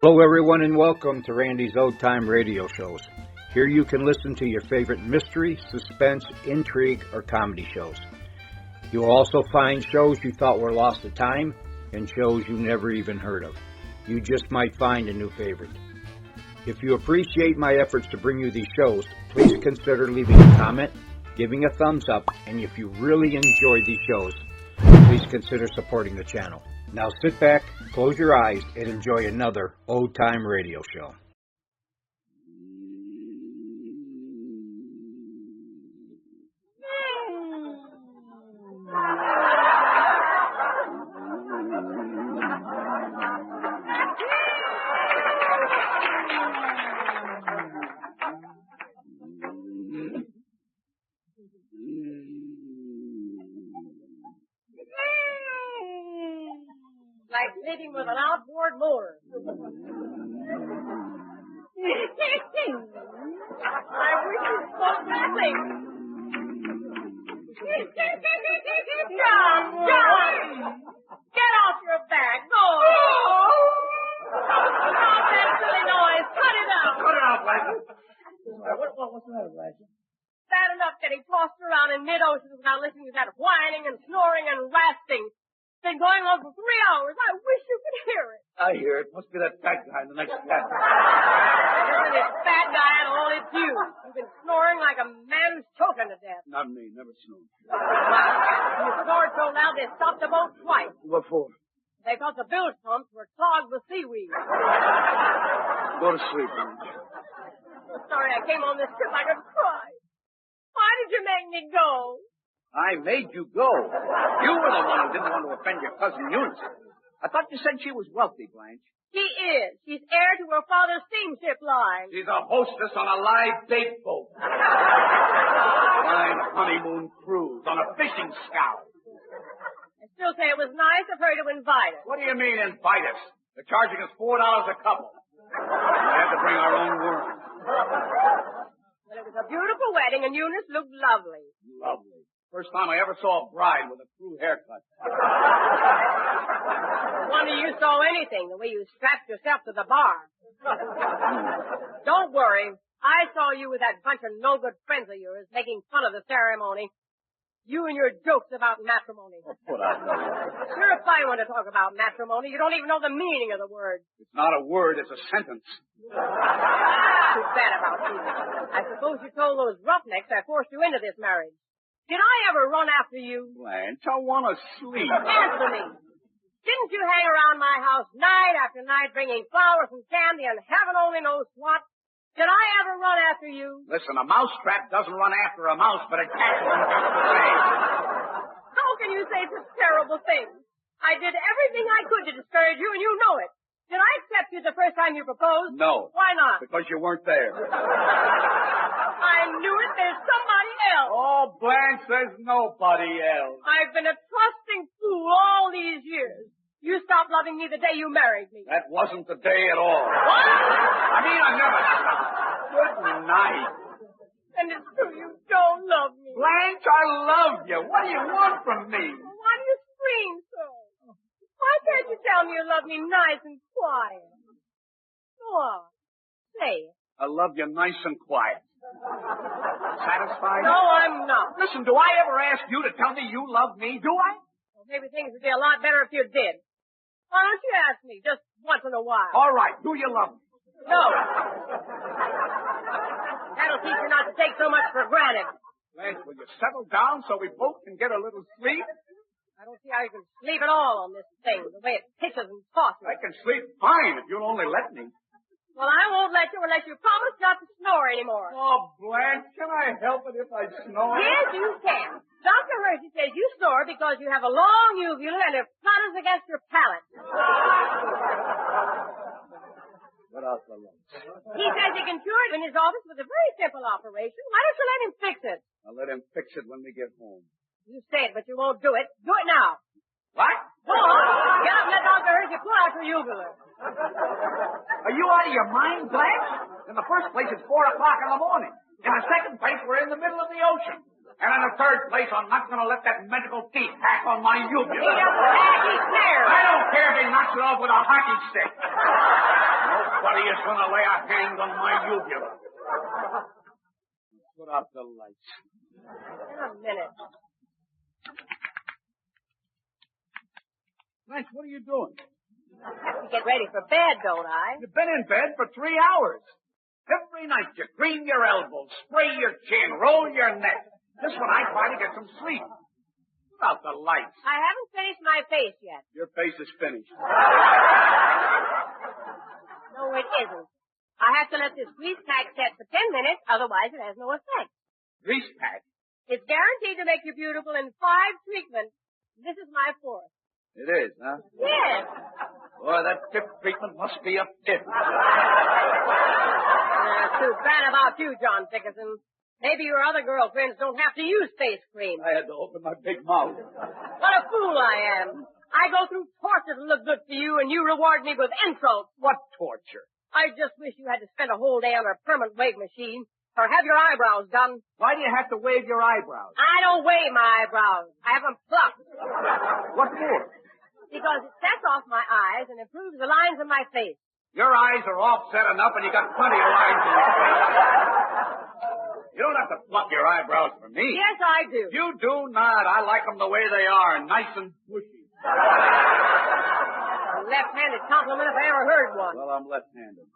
Hello, everyone, and welcome to Randy's Old Time Radio Shows. Here you can listen to your favorite mystery, suspense, intrigue, or comedy shows. You'll also find shows you thought were lost to time and shows you never even heard of. You just might find a new favorite. If you appreciate my efforts to bring you these shows, please consider leaving a comment, giving a thumbs up, and if you really enjoy these shows, please consider supporting the channel. Now sit back, close your eyes, and enjoy another Old Time Radio Show. Like sleeping with an outboard motor. I wish you spoke that thing. John! Get off your back. Go! Stop that silly noise. Cut it out. Cut it out, Blanche. What's the matter, Blanche? Bad enough getting tossed around in mid-ocean without listening to that whining and snoring and rasping. Been going on for 3 hours. I wish you could hear it. I hear it. Must be that fat guy in the next cab. Listen, it's fat guy at all, it's you. You've been snoring like a man who's choking to death. Not me. Never snored. You snored so loud they stopped the boat twice. What for? They thought the bilge pumps were clogged with seaweed. Go to sleep, Blanche. Sorry I came on this trip. I could cry. Why did you make me go? I made you go. You were the one who didn't want to offend your cousin Eunice. I thought you said she was wealthy, Blanche. She is. She's heir to her father's steamship line. She's a hostess on a live date boat. Fine honeymoon cruise on a fishing scow. I still say it was nice of her to invite us. What do you mean, invite us? They're charging us $4 a couple. We had to bring our own worms. Well, it was a beautiful wedding, and Eunice looked lovely. Lovely. First time I ever saw a bride with a true haircut. Wonder you saw anything, the way you strapped yourself to the bar. Don't worry. I saw you with that bunch of no-good friends of yours making fun of the ceremony. You and your jokes about matrimony. Oh, put out that word. Sure, if I want to talk about matrimony, you don't even know the meaning of the word. It's not a word, it's a sentence. Too bad about you. I suppose you told those roughnecks that forced you into this marriage. Did I ever run after you? Blanche, I want to sleep. Answer me. Didn't you hang around my house night after night bringing flowers and candy and heaven only knows what? Did I ever run after you? Listen, a mousetrap doesn't run after a mouse, but it catches them just the same. How can you say such terrible things? I did everything I could to discourage you, and you know it. Did I accept you the first time you proposed? No. Why not? Because you weren't there. I knew it. There's somebody else. Oh, Blanche, there's nobody else. I've been a trusting fool all these years. You stopped loving me the day you married me. That wasn't the day at all. What? I mean, I never stopped. Good night. And it's true, you don't love me. Blanche, I love you. What do you want from me? Why do you scream so? Why can't you tell me you love me nice and quiet? Go on. Say it. I love you nice and quiet. Satisfied? No, I'm not. Listen, do I ever ask you to tell me you love me? Do I? Well, maybe things would be a lot better if you did. Why don't you ask me just once in a while? All right. Do you love me? No. That'll teach you not to take so much for granted. Blanche, will you settle down so we both can get a little sleep? I don't see how you can sleep at all on this thing, the way it pitches and tosses. I can sleep fine if you'll only let me. Well, I won't let you unless you promise not to snore anymore. Oh, Blanche, can I help it if I snore? Yes, you can. Dr. Hershey says you snore because you have a long uvula and it flutters against your palate. What else, Lily? He says he can cure it in his office with a very simple operation. Why don't you let him fix it? I'll let him fix it when we get home. You say it, but you won't do it. Do it now. What? Go on. Get up and let Dr. Hershey pull out your uvula. Are you out of your mind, Blanche? In the first place, it's 4 o'clock in the morning. In the second place, we're in the middle of the ocean. And in the third place, I'm not going to let that medical thief hack on my uvula. He doesn't hack, he snares. I don't care if he knocks it off with a hockey stick. No Nobody is going to lay a hand on my uvula. Put out the lights. In a minute. Blanche, what are you doing? I have to get ready for bed, don't I? You've been in bed for 3 hours. Every night you cream your elbows, spray your chin, roll your neck. Just when I try to get some sleep. Put out the lights. I haven't finished my face yet. Your face is finished. No, it isn't. I have to let this grease pack set for 10 minutes, otherwise it has no effect. Grease pack? It's guaranteed to make you beautiful in 5 treatments. This is my 4th. It is, huh? Yes. Boy, that 5th treatment must be a 5th. Too bad about you, John Bickerson. Maybe your other girlfriends don't have to use face cream. I had to open my big mouth. What a fool I am. I go through torture to look good for you, and you reward me with insults. What torture? I just wish you had to spend a whole day on a permanent wave machine or have your eyebrows done. Why do you have to wave your eyebrows? I don't wave my eyebrows. I have them plucked. What for? Because it sets off my eyes and improves the lines of my face. Your eyes are offset enough and you got plenty of lines in your face. You don't have to pluck your eyebrows for me. Yes, I do. You do not. I like them the way they are, nice and bushy. A left-handed compliment if I ever heard one. Well, I'm left-handed.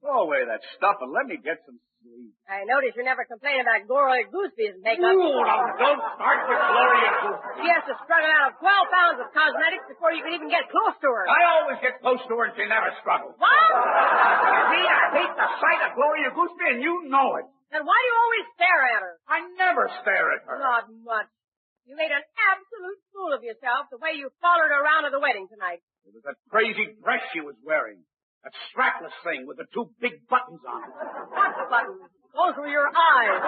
Throw away that stuff and let me get some sleep. I notice you never complain about Gloria Gooseby's makeup. Ooh, now don't start with Gloria Gooseby. She has to struggle out of 12 pounds of cosmetics before you can even get close to her. I always get close to her and she never struggles. What? See, I hate the sight of Gloria Gooseby and you know it. Then why do you always stare at her? I never stare at her. Not much. You made an absolute fool of yourself the way you followed her around to the wedding tonight. It was that crazy dress she was wearing. That strapless thing with the 2 big buttons on it. What buttons? Those were your eyes.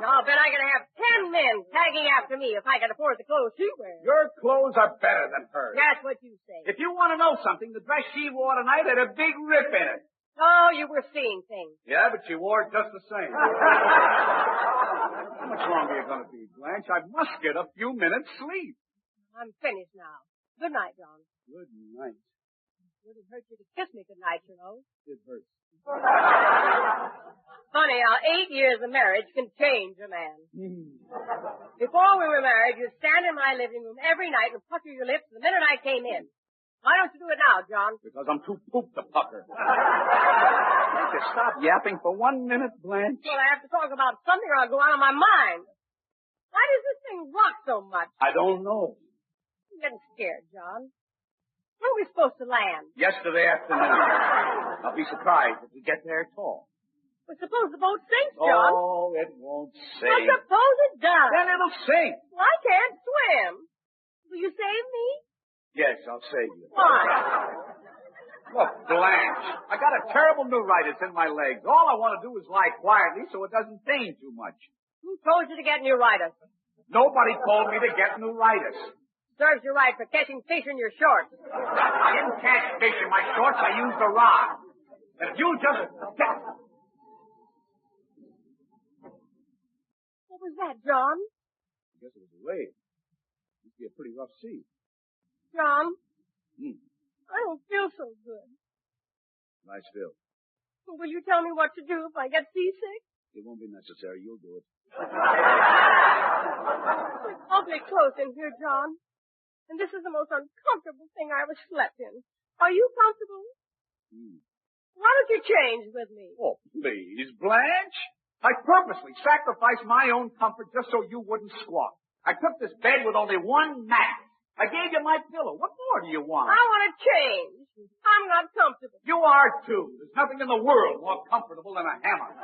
Now, I'll bet I could have 10 men tagging after me if I could afford the clothes she wears. Your clothes are better than hers. That's what you say. If you want to know something, the dress she wore tonight had a big rip in it. Oh, you were seeing things. Yeah, but she wore it just the same. How much longer are you going to be, Blanche? I must get a few minutes sleep. I'm finished now. Good night, John. Good night. It wouldn't hurt you to kiss me good night, you know. It hurts. Funny how 8 years of marriage can change a man. Before we were married, you'd stand in my living room every night and pucker your lips the minute I came in. Why don't you do it now, John? Because I'm too pooped to pucker. Can't you stop yapping for 1 minute, Blanche? Well, I have to talk about something or I'll go out of my mind. Why does this thing rock so much? I don't know. I'm getting scared, John. When are we supposed to land? Yesterday afternoon. I'll be surprised if we get there at all. But suppose the boat sinks, John. Oh, it won't sink. Well, suppose it does. Then it'll sink. Well, I can't swim. Will you save me? Yes, I'll save you. Why? Look, Blanche, I got a terrible neuritis in my legs. All I want to do is lie quietly so it doesn't pain too much. Who told you to get neuritis? Nobody told me to get neuritis. Serves you right for catching fish in your shorts. I didn't catch fish in my shorts. I used a rod. And if you just... What was that, John? I guess it was a wave. Must be a pretty rough sea. John? I don't feel so good. Lie still. Will you tell me what to do if I get seasick? It won't be necessary. You'll do it. It's awfully close in here, John. And this is the most uncomfortable thing I ever slept in. Are you comfortable? Why don't you change with me? Oh, please, Blanche. I purposely sacrificed my own comfort just so you wouldn't squawk. I took this bed with only 1 mat. I gave you my pillow. What more do you want? I want to change. I'm not comfortable. You are, too. There's nothing in the world more comfortable than a hammock.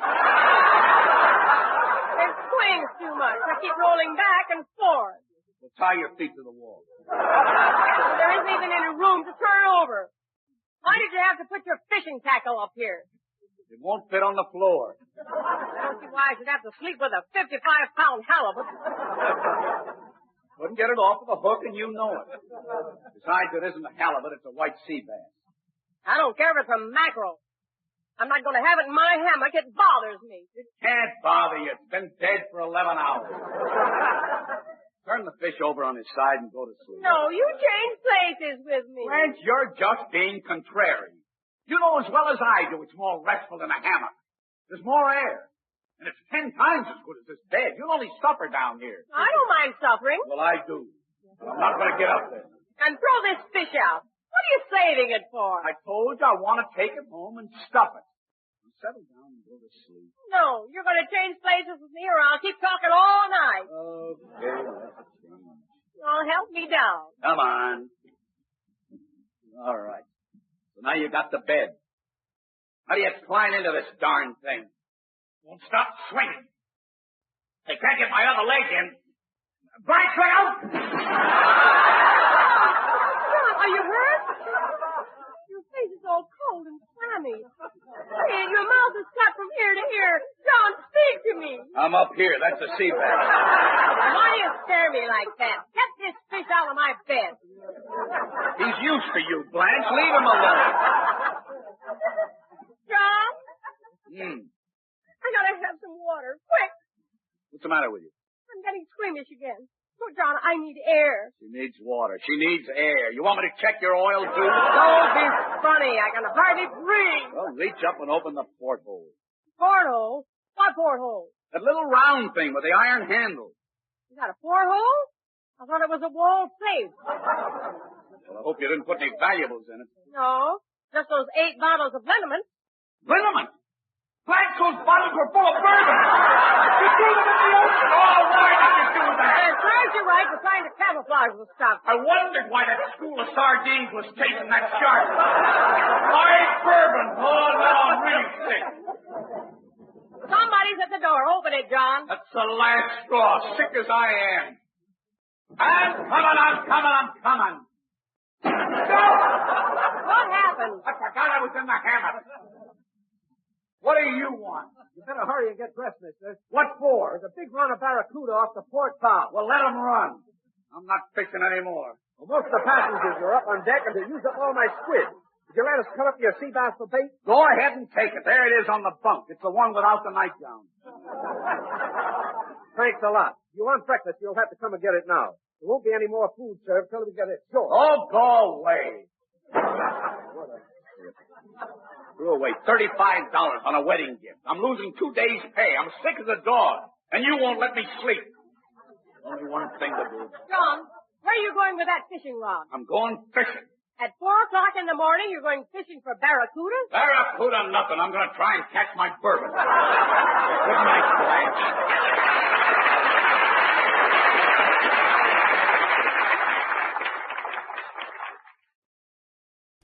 It swings too much. I keep rolling back and forth. Well, tie your feet to the wall. There isn't even any room to turn over. Why did you have to put your fishing tackle up here? It won't fit on the floor. I don't see why I should have to sleep with a 55-pound halibut. Couldn't get it off with a hook, and you know it. Besides, it isn't a halibut, it's a white sea bass. I don't care if it's a mackerel. I'm not going to have it in my hammock. It bothers me. It can't bother you. It's been dead for 11 hours. Turn the fish over on his side and go to sleep. No, you change places with me. Blanche, you're just being contrary. You know as well as I do it's more restful than a hammock. There's more air. And it's 10 times as good as this bed. You'll only suffer down here. I don't mind suffering. Well, I do. I'm not going to get up there. And throw this fish out. What are you saving it for? I told you I want to take it home and stuff it. Now settle down and go to sleep. No, you're going to change places with me or I'll keep talking all night. Okay, let's change. Oh, help me down. Come on. All right. So now you got the bed. How do you climb into this darn thing? Won't stop swinging. They can't get my other leg in. Bright, swing out! Are you hurt? Your face is all cold and clammy. Hey, and your mouth is cut from ear to ear. John, speak to me. I'm up here. That's a sea bass. Why do you scare me like that? Get this fish out of my bed. He's used to you, Blanche. Leave him alone. John? Hmm. I gotta have some water. Quick. What's the matter with you? I'm getting squeamish again. Oh, John, I need air. She needs water. She needs air. You want me to check your oil, too? Don't be funny. I can hardly breathe. Well, reach up and open the porthole. Porthole? What porthole? That little round thing with the iron handle. You got a porthole? I thought it was a wall safe. Well, I hope you didn't put any valuables in it. No, just those 8 bottles of liniment. Liniment? Blanche, those bottles were full of bourbon. You threw them in the ocean. Oh, why did you do that? And serves you right for trying to camouflage the stuff. I wondered why that school of sardines was chasing that shark. White bourbon. Oh, now I'm really sick. Somebody's at the door. Open it, John. That's the last straw, sick as I am. I'm coming. No! What happened? I forgot I was in the hammock. What do you want? You better hurry and get dressed, mister. What for? There's a big run of barracuda off the port bow. Well, let 'em run. I'm not fishing anymore. Well, most of the passengers are up on deck and they used up all my squid. Would you let us cut up your sea bass for bait? Go ahead and take it. There it is on the bunk. It's the one without the nightgown. Thanks a lot. If you want breakfast, you'll have to come and get it now. There won't be any more food served till we get it short. Oh, go away. Threw away $35 on a wedding gift. I'm losing 2 days' pay. I'm sick as a dog. And you won't let me sleep. Only one thing to do. John, where are you going with that fishing rod? I'm going fishing. At 4:00 in the morning, you're going fishing for barracudas? Barracuda nothing. I'm going to try and catch my bourbon. Good night, Blanche.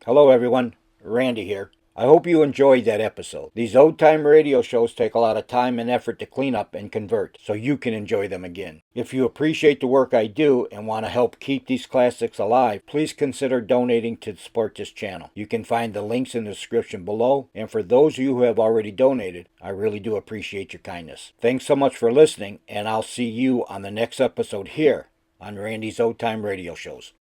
Hello, everyone. Randy here. I hope you enjoyed that episode. These old-time radio shows take a lot of time and effort to clean up and convert, so you can enjoy them again. If you appreciate the work I do and want to help keep these classics alive, please consider donating to support this channel. You can find the links in the description below, and for those of you who have already donated, I really do appreciate your kindness. Thanks so much for listening, and I'll see you on the next episode here on Randy's Old Time Radio Shows.